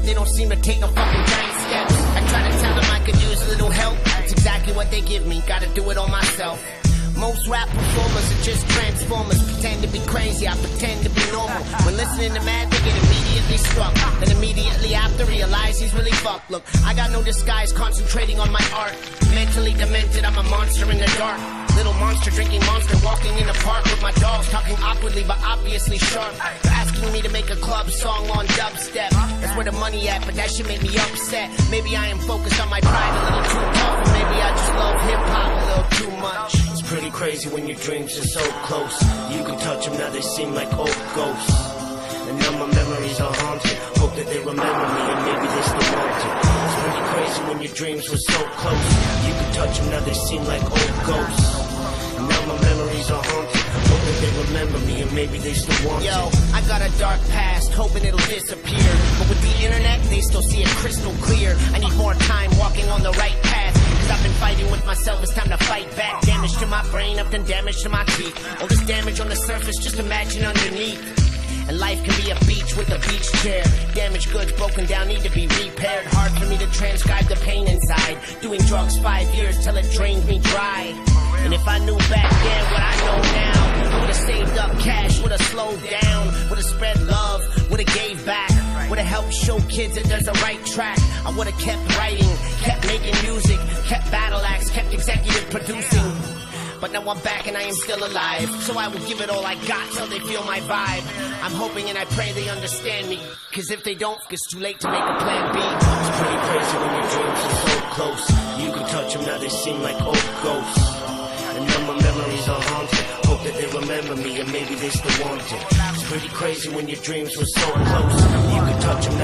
but they don't seem to take no fucking giant steps. I try to tell them I could use a little help. It's exactly what they give me, gotta do it all myself. Most rap performers are just transformers. Pretend to be crazy, I pretend to be normal. When listening to Mad, they get immediately struck. Then immediately after realize he's really fucked. Look, I got no disguise, concentrating on my art. Mentally demented, I'm a monster in the dark. Little monster drinking monster, walking in the park with my dogs, talking awkwardly but obviously sharp. They're asking me to make a club song on dubstep. That's where the money at, but that shit made me upset. Maybe I am focused on my pride a little too tough, or maybe I just love hip-hop a little too much. It's pretty crazy when your dreams are so close. You can touch them, now they seem like old ghosts. And now my memories are haunted. Hope that they remember me and maybe they still want it. It's pretty crazy when your dreams were so close. You can touch them, now they seem like old ghosts. And now my memories are haunted. Hope that they remember me and maybe they still want it. Yo, I got a dark past, hoping it'll disappear. But with the internet, they still see it crystal clear. I need more time walking on the right path. Cause I've been fighting with myself, it's time to fight back. Damage to my brain, I've done damage to my teeth. All this damage on the surface, just imagine underneath. And life can be a beach with a beach chair. Damaged goods broken down need to be repaired. Hard for me to transcribe the pain inside. Doing drugs 5 years till it drained me dry. And if I knew back then what I know now, I would've saved up cash, would've slowed down, would've spread love, would've gave back, would've helped show kids that there's a right track. I would've kept writing, kept making music, kept battle acts, kept executive producing. But now I'm back and I am still alive, so I will give it all I got till they feel my vibe. I'm hoping and I pray they understand me, cause if they don't, it's too late to make a plan B. It's pretty crazy when your dreams are so close. You can touch them, now they seem like old ghosts. And now my memories are haunted. Hope that they remember me and maybe they still want it. It's pretty crazy when your dreams were so close. You can touch them,